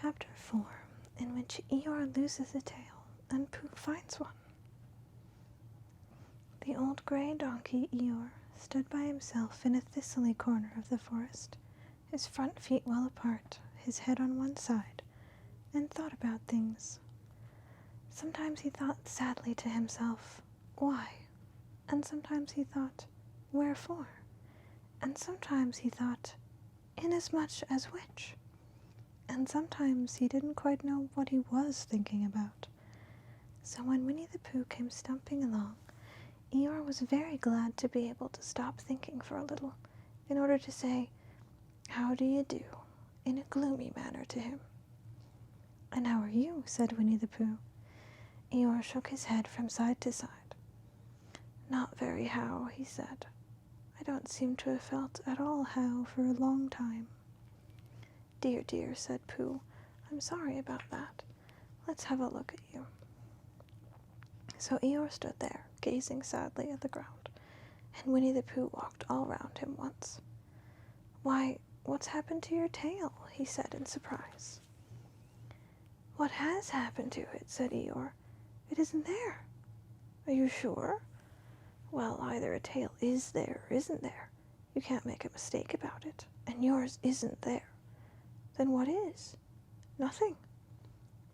Chapter 4, in which Eeyore loses a tail and Pooh finds one. The old grey donkey Eeyore stood by himself in a thistly corner of the forest, his front feet well apart, his head on one side, and thought about things. Sometimes he thought sadly to himself, why? And sometimes he thought, wherefore? And sometimes he thought, inasmuch as which? And sometimes he didn't quite know what he was thinking about. So when Winnie the Pooh came stumping along, Eeyore was very glad to be able to stop thinking for a little, in order to say, how do you do, in a gloomy manner to him. And how are you? Said Winnie the Pooh. Eeyore shook his head from side to side. Not very how, he said. I don't seem to have felt at all how for a long time. Dear, dear, said Pooh, I'm sorry about that. Let's have a look at you. So Eeyore stood there, gazing sadly at the ground, and Winnie the Pooh walked all round him once. Why, what's happened to your tail? He said in surprise. What has happened to it? Said Eeyore. It isn't there. Are you sure? Well, either a tail is there or isn't there. You can't make a mistake about it, and yours isn't there. Then what is? Nothing.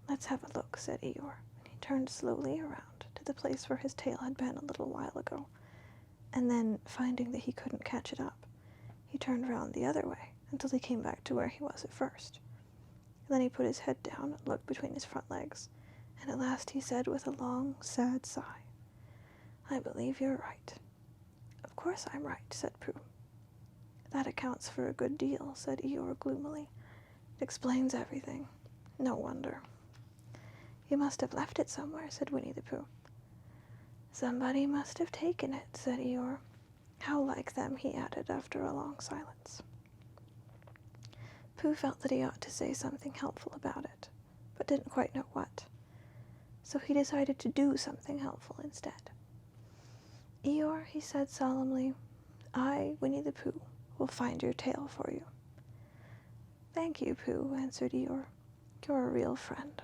Let's have a look, said Eeyore, and he turned slowly around to the place where his tail had been a little while ago, and then, finding that he couldn't catch it up, he turned round the other way until he came back to where he was at first. And then he put his head down and looked between his front legs, and at last he said with a long, sad sigh, I believe you're right. Of course I'm right, said Pooh. That accounts for a good deal, said Eeyore gloomily. It explains everything. No wonder. You must have left it somewhere, said Winnie the Pooh. Somebody must have taken it, said Eeyore. How like them, he added after a long silence. Pooh felt that he ought to say something helpful about it, but didn't quite know what. So he decided to do something helpful instead. Eeyore, he said solemnly, I, Winnie the Pooh, will find your tail for you. Thank you, Pooh, answered Eeyore. You're a real friend.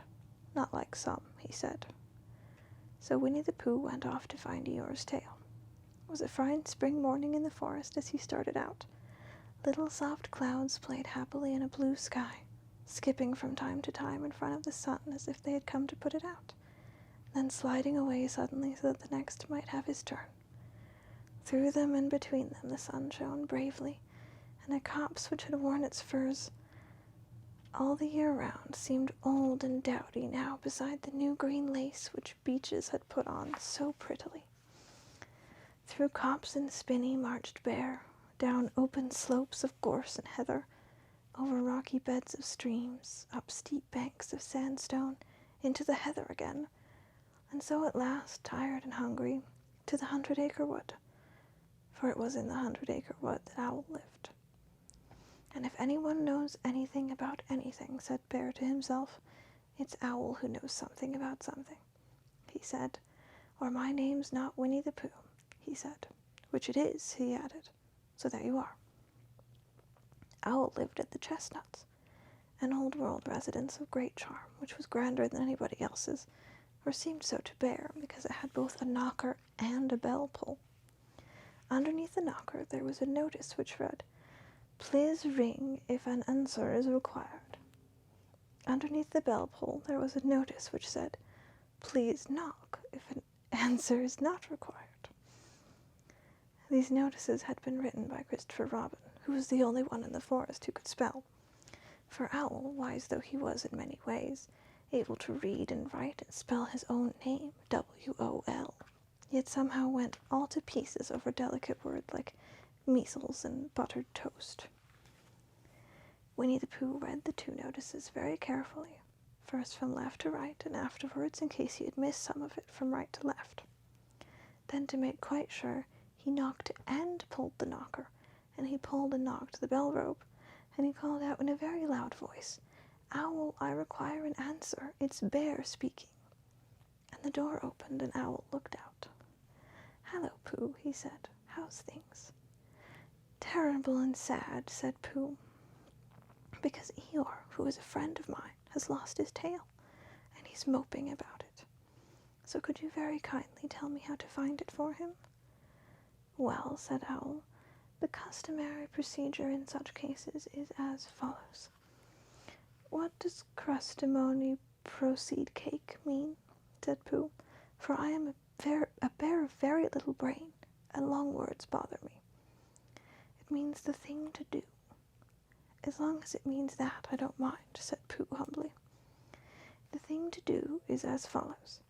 Not like some, he said. So Winnie the Pooh went off to find Eeyore's tail. It was a fine spring morning in the forest as he started out. Little soft clouds played happily in a blue sky, skipping from time to time in front of the sun as if they had come to put it out, then sliding away suddenly so that the next might have his turn. Through them and between them the sun shone bravely, and a copse which had worn its furs all the year round seemed old and dowdy now beside the new green lace which beeches had put on so prettily. Through copse and spinney marched Bear, down open slopes of gorse and heather, over rocky beds of streams, up steep banks of sandstone, into the heather again, and so at last, tired and hungry, to the 100-acre wood, for it was in the 100-acre wood that Owl lived. And if anyone knows anything about anything, said Bear to himself, it's Owl who knows something about something, he said, or my name's not Winnie the Pooh, he said, which it is, he added, so there you are. Owl lived at the Chestnuts, an old-world residence of great charm, which was grander than anybody else's, or seemed so to Bear, because it had both a knocker and a bell-pull. Underneath the knocker there was a notice which read, Please ring if an answer is required. Underneath the bell-pull there was a notice which said, Please knock if an answer is not required. These notices had been written by Christopher Robin, who was the only one in the forest who could spell. For Owl, wise though he was in many ways, able to read and write and spell his own name, W-O-L, yet somehow went all to pieces over delicate words like measles and buttered toast. Winnie the Pooh read the two notices very carefully, first from left to right and afterwards, in case he had missed some of it, from right to left. Then, to make quite sure, he knocked and pulled the knocker, and he pulled and knocked the bell rope, and he called out in a very loud voice, Owl, I require an answer. It's Bear speaking. And the door opened and Owl looked out. Hello, Pooh, he said. How's things? Terrible and sad, said Pooh, because Eeyore, who is a friend of mine, has lost his tail, and he's moping about it. So could you very kindly tell me how to find it for him?" "Well," said Owl, "the customary procedure in such cases is as follows." "What does crustimony proceed cake mean?" said Pooh, "for I am a bear of very little brain, and long words bother me." "It means the thing to do." "As long as it means that, I don't mind," said Pooh humbly. "The thing to do is as follows.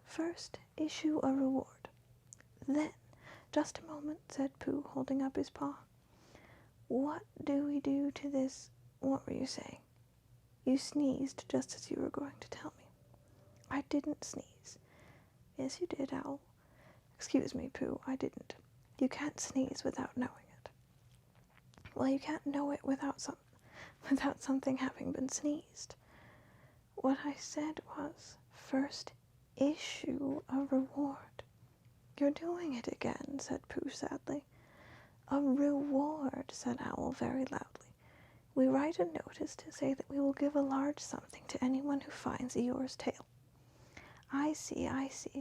First, issue a reward. Then—" "Just a moment," said Pooh, holding up his paw. "What do we do to this— What were you saying? You sneezed just as you were going to tell me." "I didn't sneeze." "Yes, you did, Owl." "Excuse me, Pooh, I didn't. You can't sneeze without knowing it." "Well, you can't know it without something having been sneezed." "What I said was, first issue a reward." "You're doing it again," said Pooh sadly. "A reward," said Owl very loudly. "We write a notice to say that we will give a large something to anyone who finds Eeyore's tail." I see,"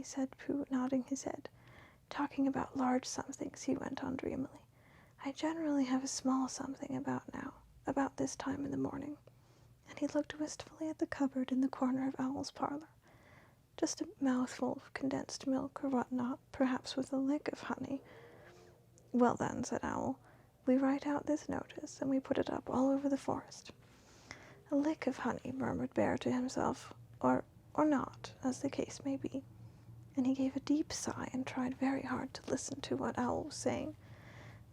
said Pooh, nodding his head. "Talking about large somethings," he went on dreamily. "I generally have a small something about this time in the morning." And he looked wistfully at the cupboard in the corner of Owl's parlor. "Just a mouthful of condensed milk or what not, perhaps with a lick of honey." "Well then," said Owl, "we write out this notice, and we put it up all over the forest." "A lick of honey," murmured Bear to himself, or not, as the case may be. And he gave a deep sigh and tried very hard to listen to what Owl was saying.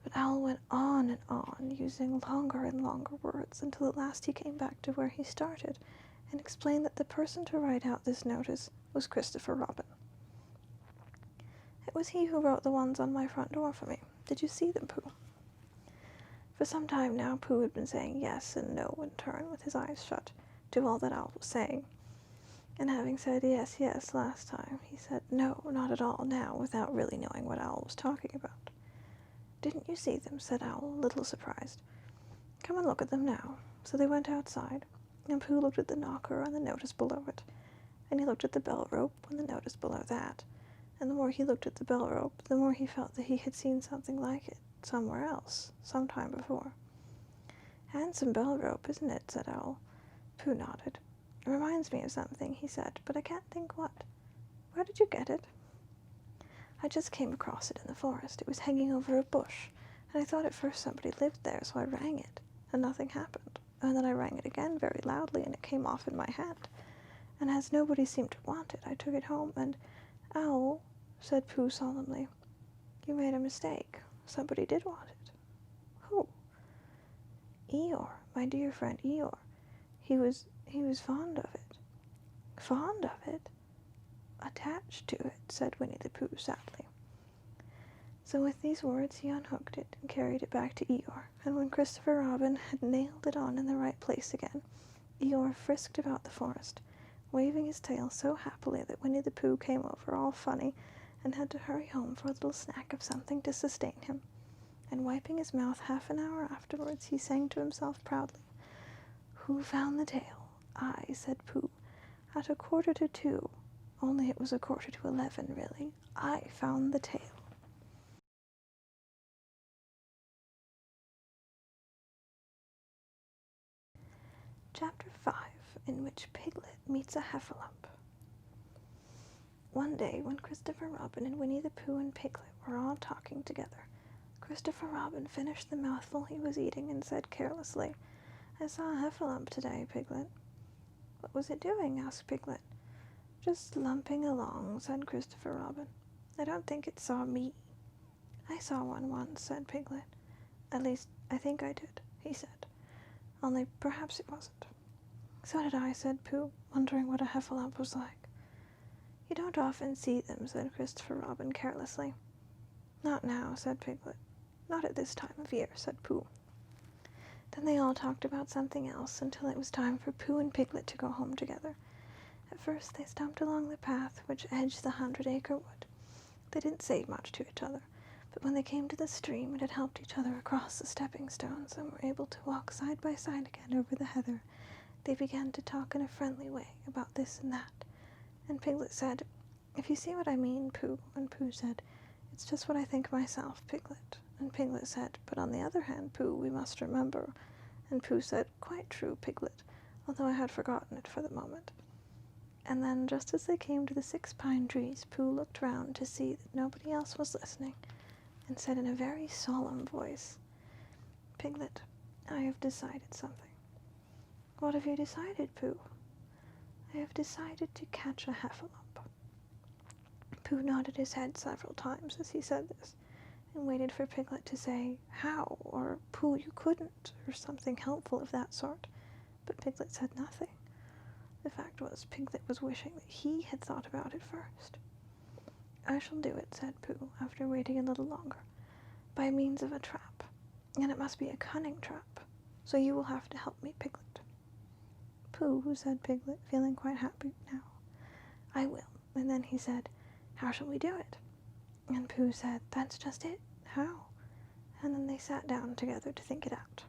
But Owl went on and on, using longer and longer words, until at last he came back to where he started, and explained that the person to write out this notice was Christopher Robin. "It was he who wrote the ones on my front door for me. Did you see them, Pooh?" For some time now Pooh had been saying yes and no in turn, with his eyes shut, to all that Owl was saying. And having said yes, yes last time, he said no, not at all now, without really knowing what Owl was talking about. "Didn't you see them?" said Owl, a little surprised. "Come and look at them now." So they went outside, and Pooh looked at the knocker and the notice below it, and he looked at the bell rope and the notice below that, and the more he looked at the bell rope, the more he felt that he had seen something like it somewhere else, some time before. "Handsome bell rope, isn't it?" said Owl. Pooh nodded. "It reminds me of something," he said, "but I can't think what. Where did you get it?" "I just came across it in the forest. It was hanging over a bush, and I thought at first somebody lived there, so I rang it, and nothing happened. And then I rang it again very loudly, and it came off in my hand. And as nobody seemed to want it, I took it home, and—" "Owl," said Pooh solemnly, "you made a mistake. Somebody did want it." "Who?" "Eeyore, my dear friend Eeyore. He was fond of it." "Fond of it?" "Attached to it," said Winnie the Pooh sadly. So with these words he unhooked it and carried it back to Eeyore, and when Christopher Robin had nailed it on in the right place again, Eeyore frisked about the forest, waving his tail so happily that Winnie the Pooh came over all funny and had to hurry home for a little snack of something to sustain him. And wiping his mouth half an hour afterwards, he sang to himself proudly, "Who found the tail? I," said Pooh, "at 1:45, only it was 11:15, really. I found the tail." Chapter 5, in which Piglet meets a heffalump. One day, when Christopher Robin and Winnie the Pooh and Piglet were all talking together, Christopher Robin finished the mouthful he was eating and said carelessly, "I saw a heffalump today, Piglet." "What was it doing?" asked Piglet. "Just lumping along," said Christopher Robin. "I don't think it saw me." "I saw one once," said Piglet. "At least, I think I did," he said. "Only perhaps it wasn't." "So did I," said Pooh, wondering what a heffalump was like. "You don't often see them," said Christopher Robin carelessly. "Not now," said Piglet. "Not at this time of year," said Pooh. Then they all talked about something else until it was time for Pooh and Piglet to go home together. At first they stumped along the path which edged the 100-acre wood. They didn't say much to each other, but when they came to the stream, it had helped each other across the stepping stones and were able to walk side by side again over the heather, They began to talk in a friendly way about this and that, and Piglet said, "If you see what I mean, Pooh," and Pooh said, "It's just what I think myself, Piglet." And Piglet said, "But on the other hand, Pooh, we must remember." And Pooh said, "Quite true, Piglet, although I had forgotten it for the moment." And then, just as they came to the 6 pine trees, Pooh looked round to see that nobody else was listening, and said in a very solemn voice, "Piglet, I have decided something." "What have you decided, Pooh?" "I have decided to catch a heffalump." Pooh nodded his head several times as he said this, and waited for Piglet to say, "How?" or "Pooh, you couldn't," or something helpful of that sort. But Piglet said nothing. The fact was, Piglet was wishing that he had thought about it first. "I shall do it," said Pooh, after waiting a little longer, "by means of a trap. And it must be a cunning trap, so you will have to help me, Piglet." "Pooh," said Piglet, feeling quite happy now, "I will." And then he said, "How shall we do it?" And Pooh said, "That's just it. How?" And then they sat down together to think it out.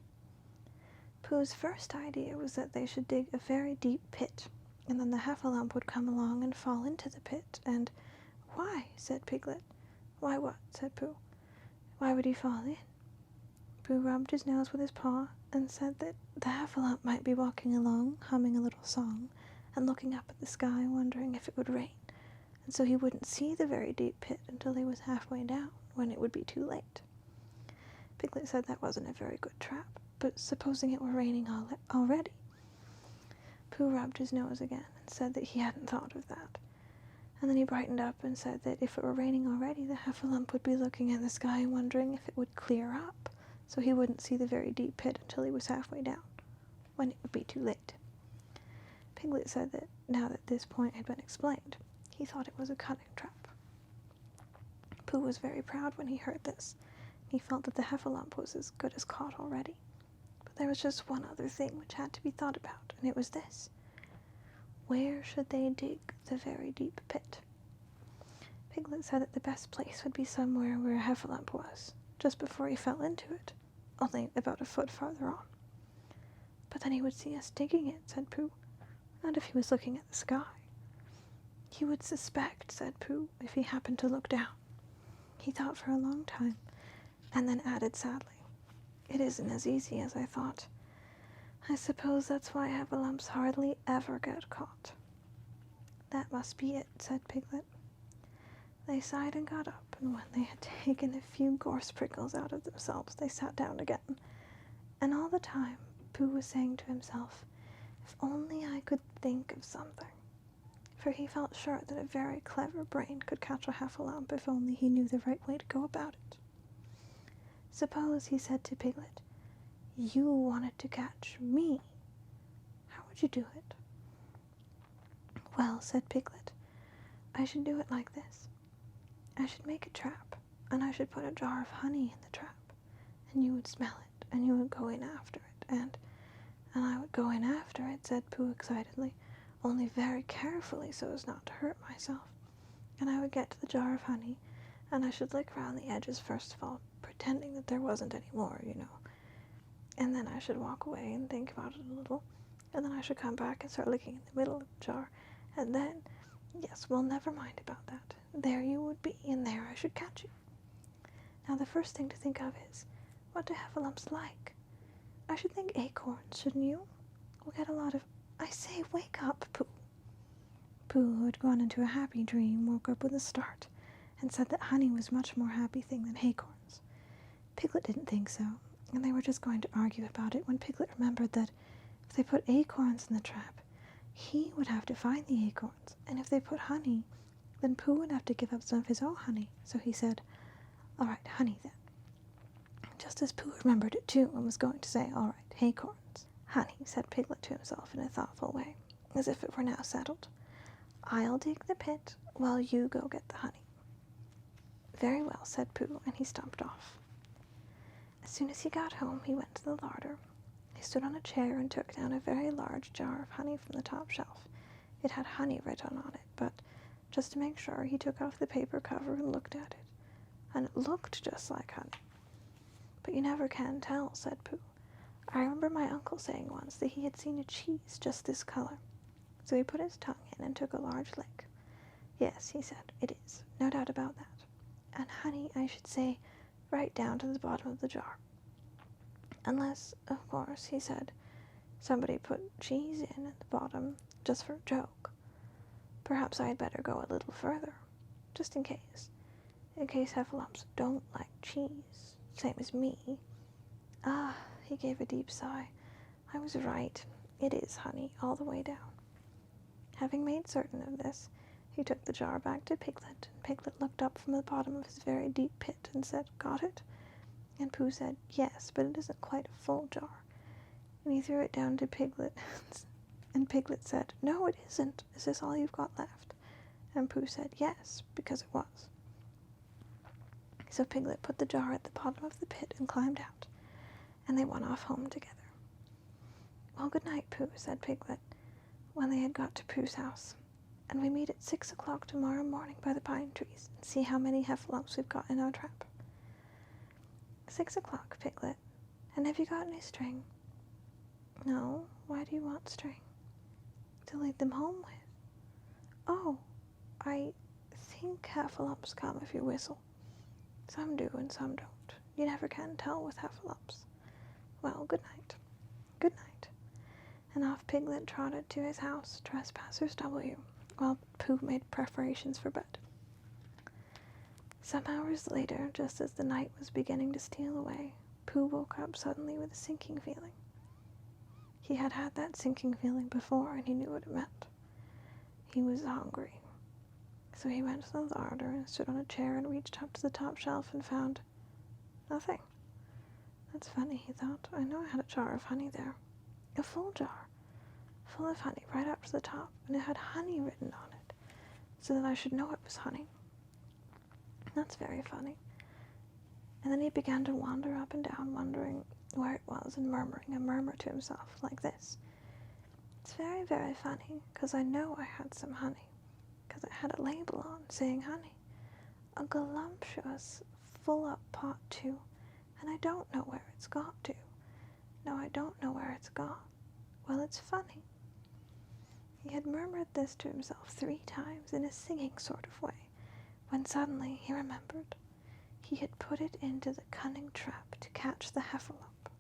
Pooh's first idea was that they should dig a very deep pit, and then the heffalump would come along and fall into the pit, and "Why?" said Piglet. "Why what?" said Pooh. "Why would he fall in?" Pooh rubbed his nose with his paw and said that the heffalump might be walking along, humming a little song, and looking up at the sky, wondering if it would rain, and so he wouldn't see the very deep pit until he was halfway down, when it would be too late. Piglet said that wasn't a very good trap, but supposing it were raining already? Pooh rubbed his nose again and said that he hadn't thought of that. And then he brightened up and said that if it were raining already, the heffalump would be looking at the sky and wondering if it would clear up, so he wouldn't see the very deep pit until he was halfway down, when it would be too late. Piglet said that now that this point had been explained, he thought it was a cunning trap. Pooh was very proud when he heard this. He felt that the heffalump was as good as caught already. But there was just one other thing which had to be thought about, and it was this. Where should they dig the very deep pit? Piglet said that the best place would be somewhere where a heffalump was, just before he fell into it, only about a foot farther on. "But then he would see us digging it," said Pooh. "Not if he was looking at the sky." "He would suspect," said Pooh, "if he happened to look down." He thought for a long time, and then added sadly, "It isn't as easy as I thought. I suppose that's why heffalumps hardly ever get caught." "That must be it," said Piglet. They sighed and got up, and when they had taken a few gorse prickles out of themselves, they sat down again. And all the time, Pooh was saying to himself, "If only I could think of something." For he felt sure that a very clever brain could catch a heffalump if only he knew the right way to go about it. "Suppose," he said to Piglet, "you wanted to catch me. How would you do it?" "Well," said Piglet, "I should do it like this. I should make a trap, and I should put a jar of honey in the trap, and you would smell it, and you would go in after it, and I would go in after it," said Pooh excitedly, "only very carefully so as not to hurt myself. And I would get to the jar of honey, and I should lick round the edges first of all, pretending that there wasn't any more, you know. And then I should walk away and think about it a little, and then I should come back and start licking in the middle of the jar, and then, yes, well, never mind about that. There you would be, and there I should catch you. Now the first thing to think of is, what do heffalumps like? I should think acorns, shouldn't you? We'll get a lot of... I say, wake up, Pooh." Pooh, who had gone into a happy dream, woke up with a start, and said that honey was a much more happy thing than acorns. Piglet didn't think so, and they were just going to argue about it when Piglet remembered that if they put acorns in the trap, he would have to find the acorns, and if they put honey, then Pooh would have to give up some of his own honey, so he said, "All right, honey then." Just as Pooh remembered it too, and was going to say, "All right, acorns." "Honey," said Piglet to himself in a thoughtful way, as if it were now settled. "I'll dig the pit while you go get the honey." "Very well," said Pooh, and he stumped off. As soon as he got home, he went to the larder. He stood on a chair and took down a very large jar of honey from the top shelf. It had honey written on it, but just to make sure, he took off the paper cover and looked at it, and it looked just like honey. "But you never can tell," said Pooh. I remember my uncle saying once that he had seen a cheese just this color. So he put his tongue in and took a large lick. Yes, he said, it is, no doubt about that. And honey, I should say, right down to the bottom of the jar. Unless, of course, he said, somebody put cheese in at the bottom just for a joke. Perhaps I had better go a little further, just in case heffalumps don't like cheese, same as me. Ah, he gave a deep sigh. I was right. It is honey, all the way down. Having made certain of this, he took the jar back to Piglet, and Piglet looked up from the bottom of his very deep pit and said, Got it? And Pooh said, Yes, but it isn't quite a full jar. And he threw it down to Piglet, and Piglet said, No, it isn't. Is this all you've got left? And Pooh said, Yes, because it was. So Piglet put the jar at the bottom of the pit and climbed out, and they went off home together. Well, good night, Pooh, said Piglet, when they had got to Pooh's house, and we meet at 6 o'clock tomorrow morning by the pine trees and see how many heffalumps we've got in our trap. 6 o'clock, Piglet. And have you got any string? No. Why do you want string? To lead them home with. Oh, I think heffalumps come if you whistle. Some do and some don't. You never can tell with heffalumps. Well, good night. Good night. And off Piglet trotted to his house, Trespassers W, while Pooh made preparations for bed. Some hours later, just as the night was beginning to steal away, Pooh woke up suddenly with a sinking feeling. He had had that sinking feeling before, and he knew what it meant. He was hungry. So he went to the larder and stood on a chair and reached up to the top shelf and found nothing. That's funny, he thought. I know I had a jar of honey there. A full jar, full of honey right up to the top, and it had honey written on it, so that I should know it was honey. That's very funny. And then he began to wander up and down, wondering where it was, and murmuring a murmur to himself like this. It's very, very funny, 'cause I know I had some honey, 'cause it had a label on saying honey. A galumptuous, full-up pot, too, and I don't know where it's got to. No, I don't know where it's gone. Well, it's funny. He had murmured this to himself 3 times in a singing sort of way, when suddenly he remembered. He had put it into the cunning trap to catch the heffalump.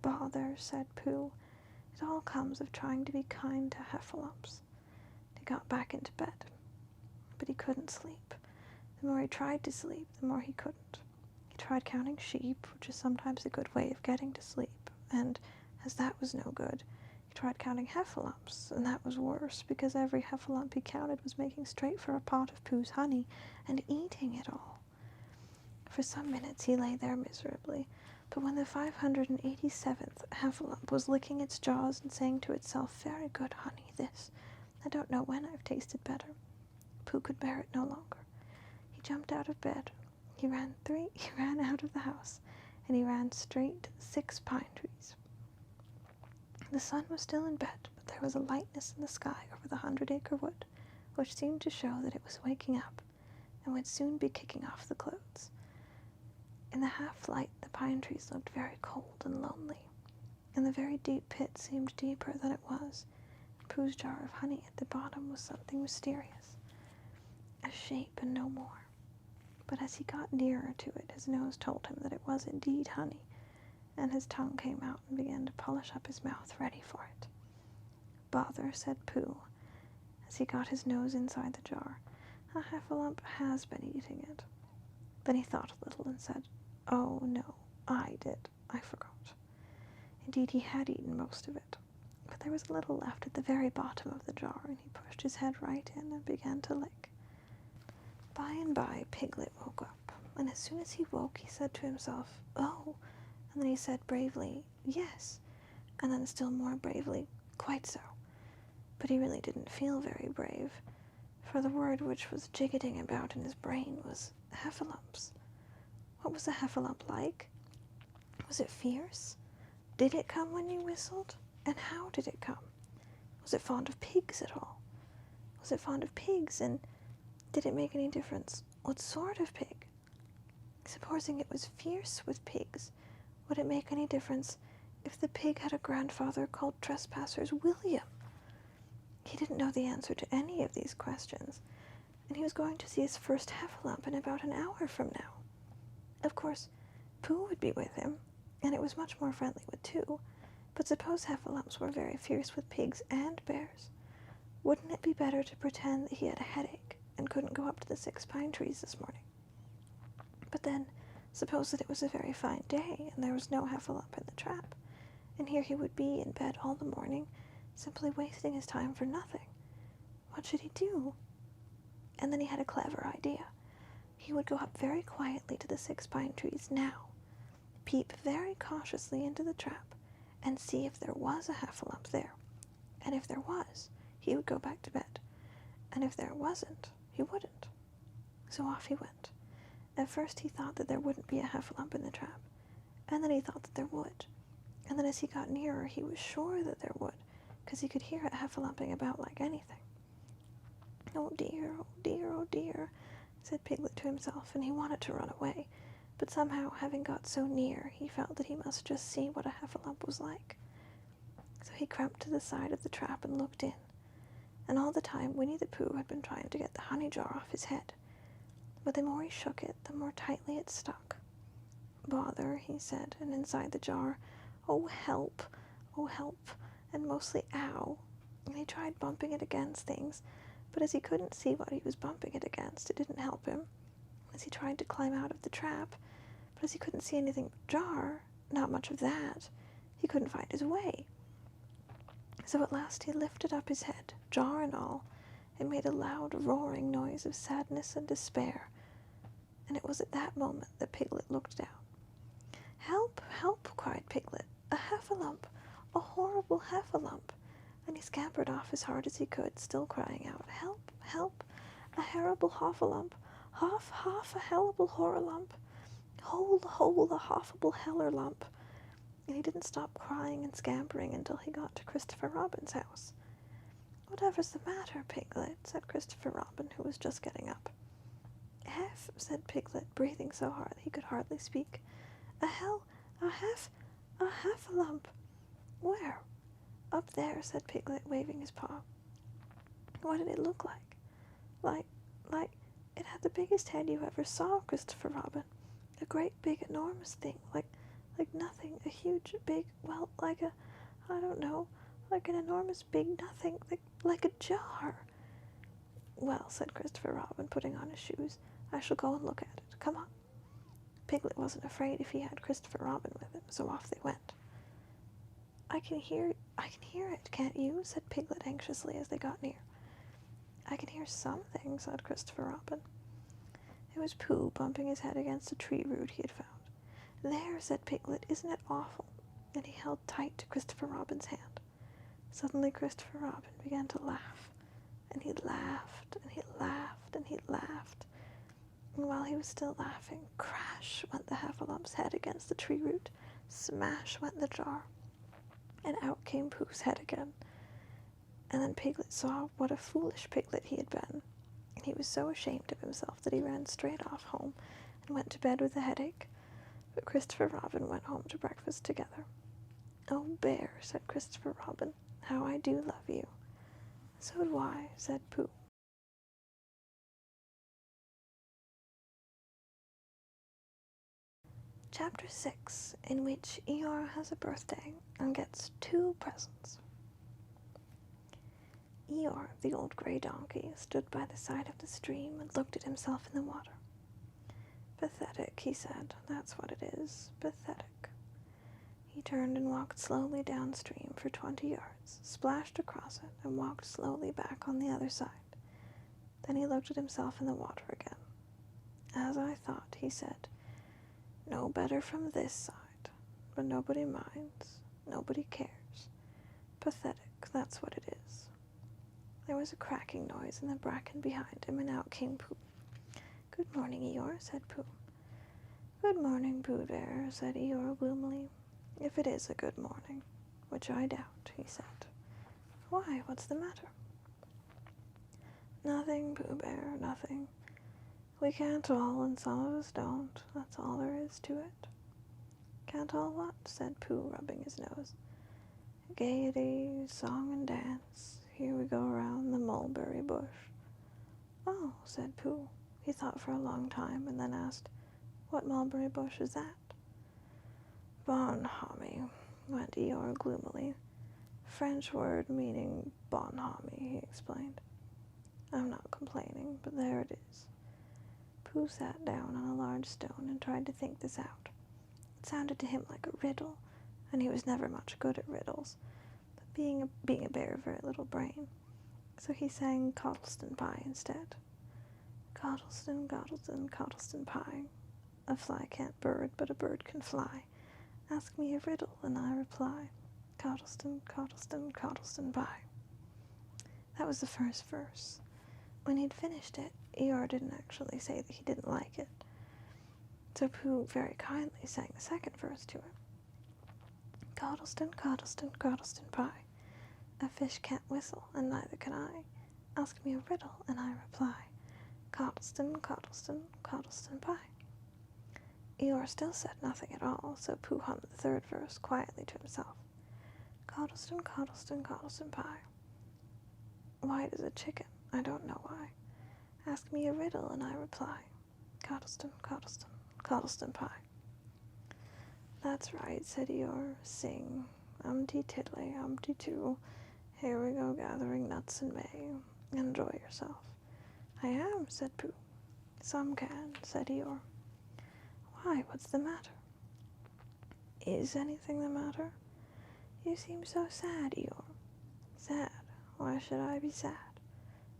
Bother, said Pooh. It all comes of trying to be kind to heffalumps. He got back into bed, but he couldn't sleep. The more he tried to sleep, the more he couldn't. He tried counting sheep, which is sometimes a good way of getting to sleep, and as that was no good, he tried counting heffalumps, and that was worse, because every heffalump he counted was making straight for a pot of Pooh's honey and eating it all. For some minutes he lay there miserably, but when the 587th heffalump was licking its jaws and saying to itself, Very good honey, this, I don't know when I've tasted better, Pooh could bear it no longer. He jumped out of bed. He ran out of the house, and he ran straight to the 6 pine trees. The sun was still in bed, but there was a lightness in the sky over the 100-acre wood, which seemed to show that it was waking up, and would soon be kicking off the clothes. In the half-light, the pine trees looked very cold and lonely, and the very deep pit seemed deeper than it was, and Pooh's jar of honey at the bottom was something mysterious, a shape and no more. But as he got nearer to it, his nose told him that it was indeed honey, and his tongue came out and began to polish up his mouth, ready for it. Bother, said Pooh, as he got his nose inside the jar. A heffalump has been eating it. Then he thought a little and said, Oh, no, I did. I forgot. Indeed, he had eaten most of it, but there was a little left at the very bottom of the jar, and he pushed his head right in and began to lick. By and by, Piglet woke up, and as soon as he woke, he said to himself, Oh, and then he said bravely, Yes, and then still more bravely, Quite so. But he really didn't feel very brave, for the word which was jiggetting about in his brain was heffalumps. What was a heffalump like? Was it fierce? Did it come when you whistled? And how did it come? Was it fond of pigs at all? Was it fond of pigs, and did it make any difference what sort of pig? Supposing it was fierce with pigs, would it make any difference if the pig had a grandfather called Trespassers William? He didn't know the answer to any of these questions, and he was going to see his first heffalump in about an hour from now. Of course, Pooh would be with him, and it was much more friendly with two, but suppose heffalumps were very fierce with pigs and bears. Wouldn't it be better to pretend that he had a headache and couldn't go up to the 6 pine trees this morning? But then, suppose that it was a very fine day and there was no heffalump in the trap, and here he would be in bed all the morning, simply wasting his time for nothing. What should he do? And then he had a clever idea. He would go up very quietly to the 6 pine trees now, peep very cautiously into the trap, and see if there was a heffalump there. And if there was, he would go back to bed. And if there wasn't, he wouldn't. So off he went. At first he thought that there wouldn't be a heffalump in the trap, and then he thought that there would. And then as he got nearer, he was sure that there would, because he could hear it heffalumping about like anything. Oh dear, oh dear, oh dear, said Piglet to himself, and he wanted to run away, but somehow, having got so near, he felt that he must just see what a heffalump was like. So he crept to the side of the trap and looked in, and all the time Winnie the Pooh had been trying to get the honey jar off his head, but the more he shook it, the more tightly it stuck. Bother, he said, and inside the jar, oh help, and mostly ow. And he tried bumping it against things, but as he couldn't see what he was bumping it against, it didn't help him. As he tried to climb out of the trap, but as he couldn't see anything but jar, not much of that, he couldn't find his way. So at last he lifted up his head, jar and all, and made a loud roaring noise of sadness and despair. And it was at that moment that Piglet looked down. Help, help, cried Piglet, a heffalump, a horrible heffalump. And he scampered off as hard as he could, still crying out, help, help, a horrible hoffalump, hoff, hoff, a horrible horrorlump, hole, hole, a hoffable hellerlump. And he didn't stop crying and scampering until he got to Christopher Robin's house. Whatever's the matter, Piglet? Said Christopher Robin, who was just getting up. Heff, said Piglet, breathing so hard that he could hardly speak. A heffalump. Where? Up there, said Piglet, waving his paw. What did it look like? Like, it had the biggest head you ever saw, Christopher Robin. A great big enormous thing, like nothing, a huge big, well, like like an enormous big nothing, like a jar. Well, said Christopher Robin, putting on his shoes, I shall go and look at it. Come on. Piglet wasn't afraid if he had Christopher Robin with him, so off they went. I can hear it, can't you? Said Piglet anxiously as they got near. I can hear something, said Christopher Robin. It was Pooh bumping his head against a tree root he had found. There, said Piglet, isn't it awful? And he held tight to Christopher Robin's hand. Suddenly Christopher Robin began to laugh, and he laughed, and he laughed, and he laughed. And while he was still laughing, crash went the heffalump's head against the tree root, smash went the jar, and out came Pooh's head again. And then Piglet saw what a foolish Piglet he had been, and he was so ashamed of himself that he ran straight off home and went to bed with a headache. But Christopher Robin went home to breakfast together. Oh, Bear, said Christopher Robin, how I do love you. So do I, said Pooh. Chapter 6, in which Eeyore has a birthday and gets 2 presents. Eeyore, the old grey donkey, stood by the side of the stream and looked at himself in the water. Pathetic, he said, that's what it is, pathetic. He turned and walked slowly downstream for 20 yards, splashed across it, and walked slowly back on the other side. Then he looked at himself in the water again. As I thought, he said, no better from this side, but nobody minds, nobody cares. Pathetic, that's what it is. There was a cracking noise in the bracken behind him, and out came Pooh. Good morning, Eeyore, said Pooh. Good morning, Pooh Bear, said Eeyore gloomily. If it is a good morning, which I doubt, he said. Why, what's the matter? Nothing, Pooh Bear, nothing. We can't all, and some of us don't. That's all there is to it. Can't all what? Said Pooh, rubbing his nose. Gaiety, song and dance, here we go round the mulberry bush. Oh, said Pooh. He thought for a long time and then asked, What mulberry bush is that? Bonhomie, went Eeyore gloomily. French word meaning bonhomie, he explained. I'm not complaining, but there it is. Pooh sat down on a large stone and tried to think this out. It sounded to him like a riddle, and he was never much good at riddles, but being a bear of very little brain. So he sang Cottleston Pie instead. Cottleston, Cottleston, Cottleston Pie. A fly can't bird, but a bird can fly. Ask me a riddle, and I reply. Cottleston, Cottleston, Cottleston Pie. That was the first verse. When he'd finished it, Eeyore didn't actually say that he didn't like it. So Pooh very kindly sang the second verse to him. Cottleston, Cottleston, Cottleston Pie. A fish can't whistle, and neither can I. Ask me a riddle, and I reply. Cottleston, Cottleston, Cottleston Pie. Eeyore still said nothing at all, so Pooh hummed the third verse quietly to himself. Cottleston, Cottleston, Cottleston Pie. White as a chicken, I don't know why. Ask me a riddle, and I reply. Cottleston, Cottleston, Cottleston Pie. That's right, said Eeyore. Sing. Umpty tiddly, umpty too. Here we go gathering nuts in May. Enjoy yourself. I am, said Pooh. Some can, said Eeyore. Why, what's the matter? Is anything the matter? You seem so sad, Eeyore. Sad? Why should I be sad?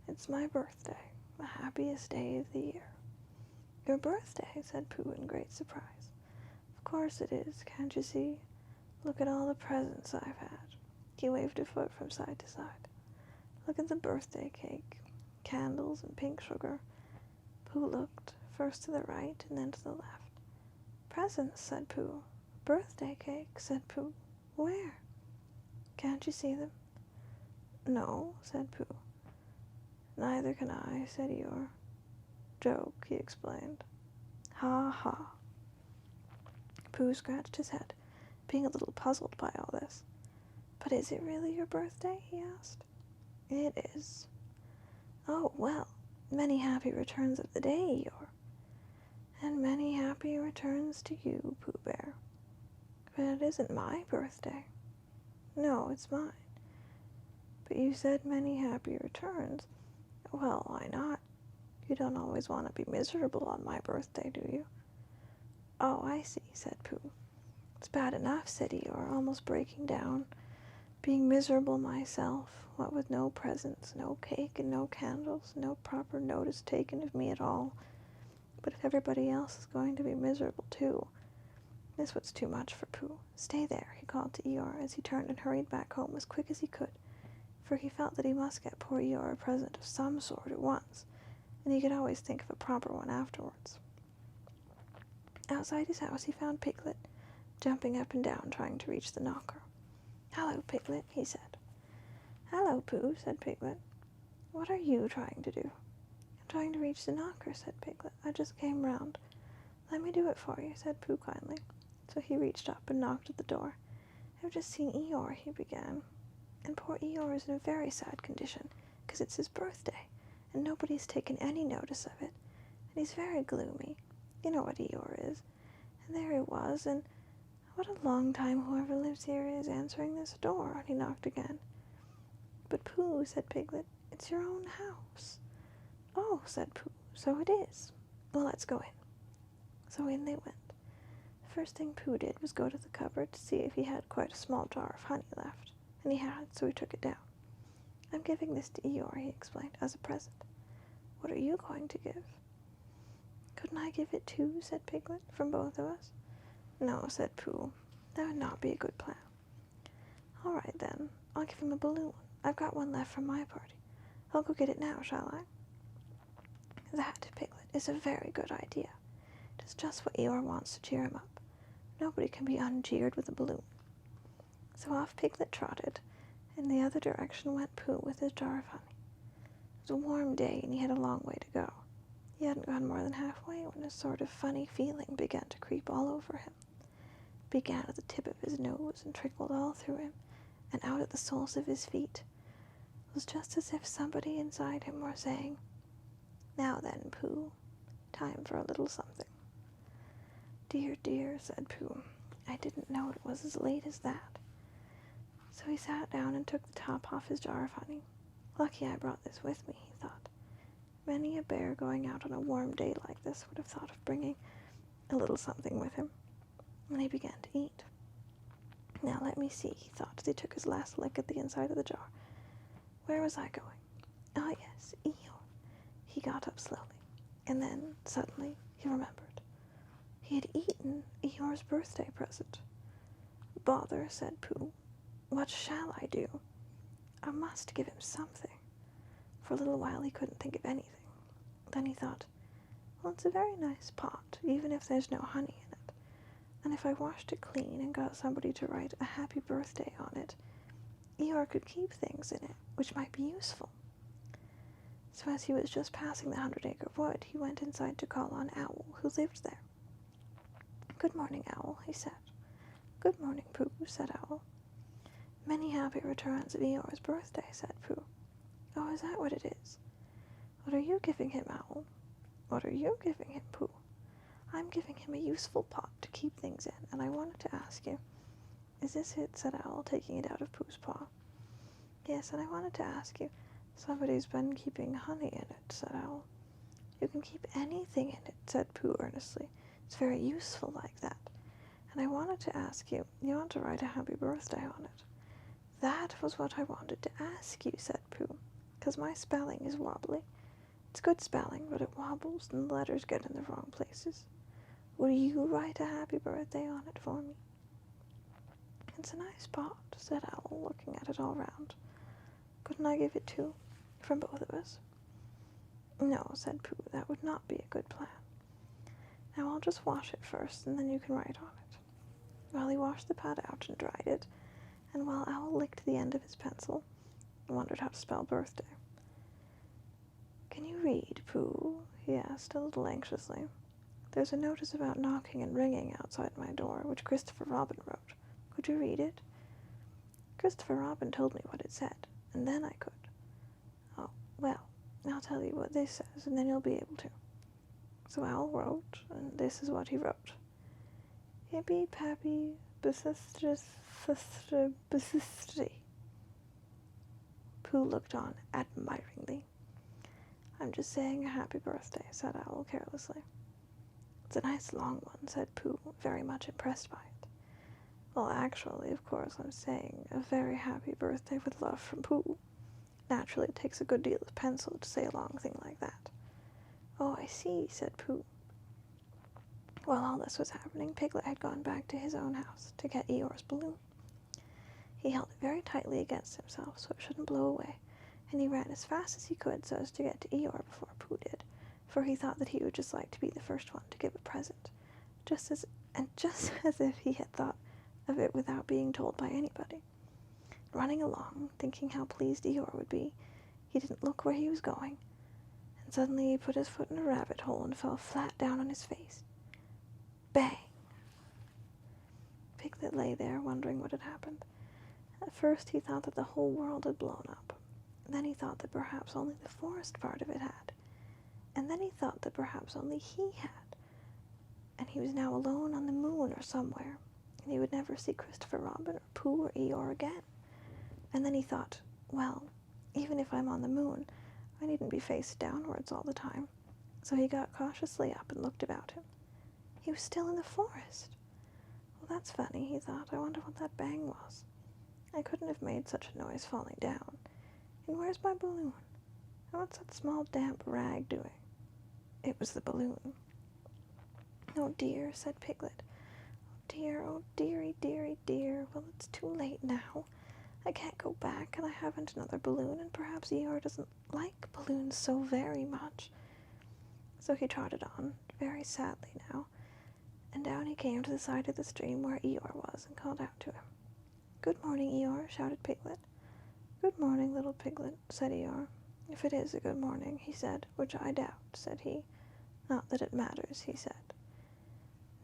It's my birthday, the happiest day of the year. Your birthday, said Pooh in great surprise. Of course it is, can't you see? Look at all the presents I've had. He waved a foot from side to side. Look at the birthday cake, candles and pink sugar. Pooh looked, first to the right and then to the left. Presents, said Pooh. Birthday cake, said Pooh. Where? Can't you see them? No, said Pooh. Neither can I, said Eeyore. Joke, he explained. Ha ha. Pooh scratched his head, being a little puzzled by all this. But is it really your birthday? He asked. It is. Oh, well, many happy returns of the day, Eeyore. And many happy returns to you, Pooh Bear. But it isn't my birthday. No, it's mine. But you said many happy returns. Well, why not? You don't always want to be miserable on my birthday, do you? Oh, I see, said Pooh. It's bad enough, said Eeyore, almost breaking down. Being miserable myself, what with no presents, no cake, and no candles, no proper notice taken of me at all. But if everybody else is going to be miserable too. This was too much for Pooh. Stay there, he called to Eeyore as he turned and hurried back home as quick as he could, for he felt that he must get poor Eeyore a present of some sort at once, and he could always think of a proper one afterwards. Outside his house he found Piglet, jumping up and down trying to reach the knocker. Hello, Piglet, he said. Hello, Pooh, said Piglet. What are you trying to do? I'm trying to reach the knocker, said Piglet. I just came round. Let me do it for you, said Pooh kindly. So he reached up and knocked at the door. I've just seen Eeyore, he began. And poor Eeyore is in a very sad condition, 'cause it's his birthday, and nobody's taken any notice of it. And he's very gloomy. You know what Eeyore is. And there he was, and what a long time whoever lives here is answering this door. And he knocked again. But Pooh, said Piglet, it's your own house. Oh, said Pooh, so it is. Well, let's go in. So in they went. The first thing Pooh did was go to the cupboard to see if he had quite a small jar of honey left. And he had, so he took it down. I'm giving this to Eeyore, he explained, as a present. What are you going to give? Couldn't I give it too, said Piglet, from both of us? No, said Pooh, that would not be a good plan. All right, then, I'll give him a balloon. I've got one left from my party. I'll go get it now, shall I? That, Piglet, is a very good idea. It is just what Eeyore wants to cheer him up. Nobody can be uncheered with a balloon. So off Piglet trotted. In the other direction went Pooh with his jar of honey. It was a warm day, and he had a long way to go. He hadn't gone more than halfway when a sort of funny feeling began to creep all over him. began at the tip of his nose and trickled all through him and out at the soles of his feet. It was just as if somebody inside him were saying, "Now then, Pooh, time for a little something." "Dear, dear," said Pooh, "I didn't know it was as late as that." So he sat down and took the top off his jar of honey. Lucky I brought this with me, he thought. Many a bear going out on a warm day like this would have thought of bringing a little something with him. And he began to eat. Now let me see, he thought as he took his last lick at the inside of the jar. Where was I going? Ah, yes, Eeyore. He got up slowly, and then, suddenly, he remembered. He had eaten Eeyore's birthday present. "Bother," said Pooh. "What shall I do? I must give him something." For a little while he couldn't think of anything. Then he thought, well, it's a very nice pot, even if there's no honey in it. And if I washed it clean and got somebody to write a happy birthday on it, Eeyore could keep things in it, which might be useful. So as he was just passing the 100-acre wood, he went inside to call on Owl, who lived there. "Good morning, Owl," he said. "Good morning, Pooh," said Owl. "Many happy returns of Eeyore's birthday," said Pooh. "Oh, is that what it is? What are you giving him, Owl?" "What are you giving him, Pooh?" "I'm giving him a useful pot to keep things in, and I wanted to ask you—" "Is this it?" said Owl, taking it out of Pooh's paw. "Yes, and I wanted to ask you—" "Somebody's been keeping honey in it," said Owl. "You can keep anything in it," said Pooh earnestly. "It's very useful like that. And I wanted to ask you— you want to write a happy birthday on it." "That was what I wanted to ask you," said Pooh, "'cause my spelling is wobbly. It's good spelling, but it wobbles and the letters get in the wrong places. Will you write a happy birthday on it for me?" "It's a nice pot," said Owl, looking at it all round. "Couldn't I give it two, from both of us?" "No," said Pooh, "that would not be a good plan. Now I'll just wash it first, and then you can write on it." Well, he washed the pot out and dried it, and while Owl licked the end of his pencil, he wondered how to spell birthday. "Can you read, Pooh?" he asked, a little anxiously. "There's a notice about knocking and ringing outside my door, which Christopher Robin wrote. Could you read it?" "Christopher Robin told me what it said, and then I could." "Oh, well, I'll tell you what this says, and then you'll be able to." So Owl wrote, and this is what he wrote. "Hippy pappy besistri." Pooh looked on admiringly. "I'm just saying a happy birthday," said Owl carelessly. "It's a nice long one," said Pooh, very much impressed by it. "Well, actually, of course, I'm saying a very happy birthday with love from Pooh. Naturally, it takes a good deal of pencil to say a long thing like that." "Oh, I see," said Pooh. While all this was happening, Piglet had gone back to his own house to get Eeyore's balloon. He held it very tightly against himself so it shouldn't blow away, and he ran as fast as he could so as to get to Eeyore before Pooh did, for he thought that he would just like to be the first one to give a present, just as if he had thought of it without being told by anybody. Running along, thinking how pleased Eeyore would be, he didn't look where he was going, and suddenly he put his foot in a rabbit hole and fell flat down on his face. Bang! Piglet lay there, wondering what had happened. At first he thought that the whole world had blown up. Then he thought that perhaps only the forest part of it had. And then he thought that perhaps only he had. And he was now alone on the moon or somewhere, and he would never see Christopher Robin or Pooh or Eeyore again. And then he thought, well, even if I'm on the moon, I needn't be face downwards all the time. So he got cautiously up and looked about him. He was still in the forest. Well, that's funny, he thought. I wonder what that bang was. I couldn't have made such a noise falling down. And where's my balloon? And what's that small damp rag doing? It was the balloon. "Oh dear," said Piglet. Oh dearie, dearie, dear. Well, it's too late now. I can't go back, and I haven't another balloon, and perhaps Eeyore doesn't like balloons so very much." So he trotted on, very sadly now, and down he came to the side of the stream where Eeyore was, and called out to him. "Good morning, Eeyore," shouted Piglet. "Good morning, little Piglet," said Eeyore. "If it is a good morning," he said, "which I doubt," said he. "Not that it matters," he said.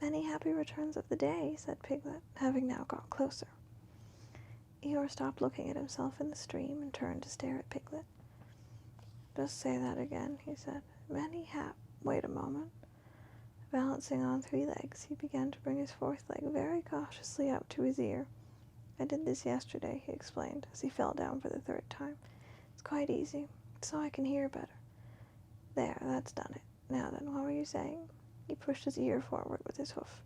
Many happy returns of the day, said Piglet, having now got closer. Eeyore stopped looking at himself in the stream and turned to stare at Piglet. Just say that again, he said. Wait a moment. Balancing on 3 legs, he began to bring his 4th leg very cautiously up to his ear. I did this yesterday, he explained, as he fell down for the 3rd time. It's quite easy, so I can hear better. There, that's done it. Now then, what were you saying? He pushed his ear forward with his hoof.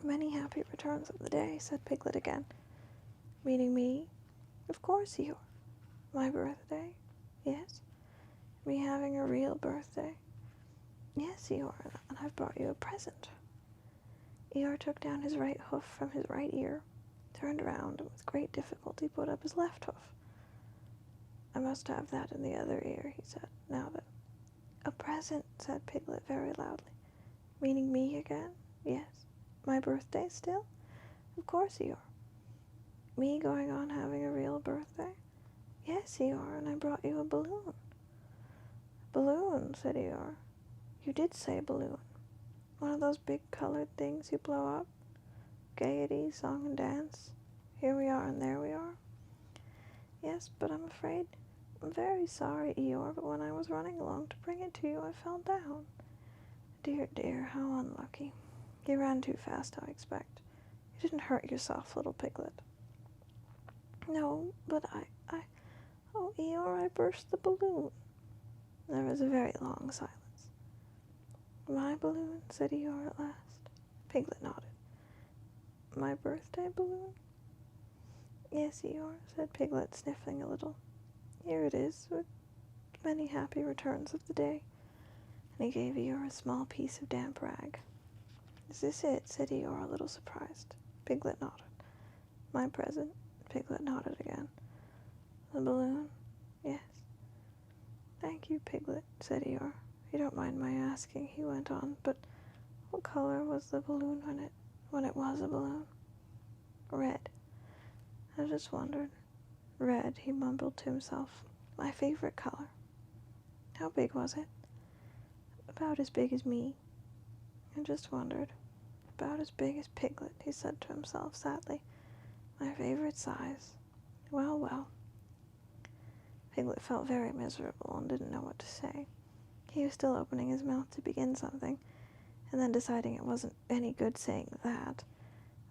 Many happy returns of the day, said Piglet again. Meaning me? Of course, Eeyore. My birthday? Yes. Me having a real birthday? Yes, Eeyore, and I've brought you a present. Eeyore took down his right hoof from his right ear, turned around, and with great difficulty put up his left hoof. I must have that in the other ear, he said. Now then. A present, said Piglet very loudly. Meaning me again? Yes. My birthday still? Of course, Eeyore. Me going on having a real birthday? Yes, Eeyore, and I brought you a balloon. Balloon, said Eeyore. You did say balloon. One of those big colored things you blow up? Gaiety, song and dance. Here we are and there we are. Yes, but I'm very sorry, Eeyore, but when I was running along to bring it to you, I fell down. Dear, dear, how unlucky. You ran too fast, I expect. You didn't hurt yourself, little Piglet. No, but oh, Eeyore, I burst the balloon. There was a very long silence. My balloon, said Eeyore at last. Piglet nodded. My birthday balloon? Yes, Eeyore, said Piglet, sniffling a little. Here it is, with many happy returns of the day. And he gave Eeyore a small piece of damp rag. Is this it? Said Eeyore, a little surprised. Piglet nodded. My present? Piglet nodded again. The balloon? Yes. Thank you, Piglet, said Eeyore. You don't mind my asking, he went on, but what color was the balloon when it was a balloon? Red. I just wondered. Red, he mumbled to himself. My favorite color. How big was it? About as big as me. I just wondered. About as big as Piglet, he said to himself sadly. My favorite size. Well, well. Piglet felt very miserable and didn't know what to say. He was still opening his mouth to begin something, and then deciding it wasn't any good saying that,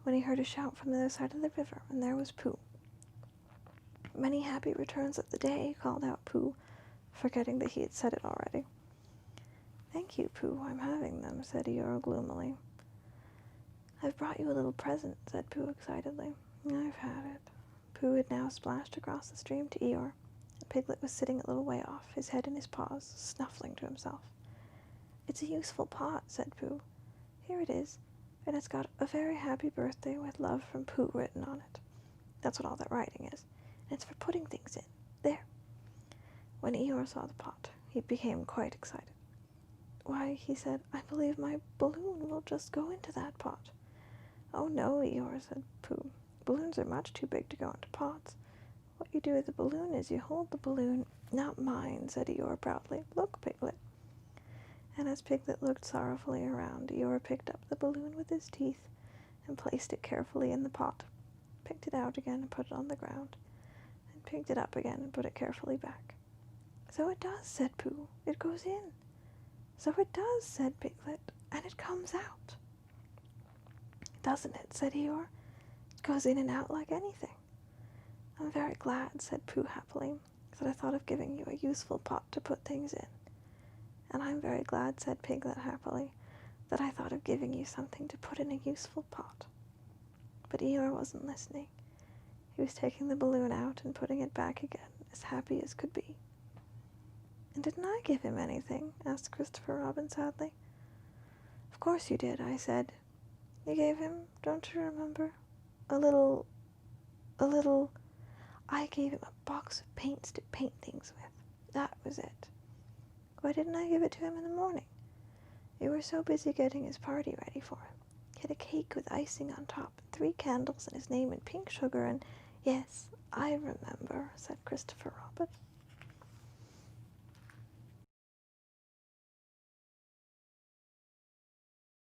when he heard a shout from the other side of the river, and there was Pooh. Many happy returns of the day, called out Pooh, forgetting that he had said it already. Thank you, Pooh, I'm having them, said Eeyore gloomily. I've brought you a little present, said Pooh excitedly. I've had it. Pooh had now splashed across the stream to Eeyore. Piglet was sitting a little way off, his head in his paws, snuffling to himself. It's a useful pot, said Pooh. Here it is, and it's got a very happy birthday with love from Pooh written on it. That's what all that writing is, and it's for putting things in. There. When Eeyore saw the pot, he became quite excited. Why, he said, I believe my balloon will just go into that pot. Oh no, Eeyore, said Pooh. Balloons are much too big to go into pots. What you do with the balloon is you hold the balloon. Not mine, said Eeyore proudly. Look, Piglet. And as Piglet looked sorrowfully around, Eeyore picked up the balloon with his teeth and placed it carefully in the pot, picked it out again and put it on the ground, and picked it up again and put it carefully back. So it does, said Pooh. It goes in. So it does, said Piglet, and it comes out. Doesn't it, said Eeyore. It goes in and out like anything. I'm very glad, said Pooh happily, that I thought of giving you a useful pot to put things in. And I'm very glad, said Piglet happily, that I thought of giving you something to put in a useful pot. But Eeyore wasn't listening. He was taking the balloon out and putting it back again, as happy as could be. And didn't I give him anything? Asked Christopher Robin sadly. Of course you did, I said. You gave him, don't you remember? A little... I gave him a box of paints to paint things with. That was it. Why didn't I give it to him in the morning? You were so busy getting his party ready for him. He had a cake with icing on top, and 3 candles and his name in pink sugar, and... Yes, I remember, said Christopher Robin.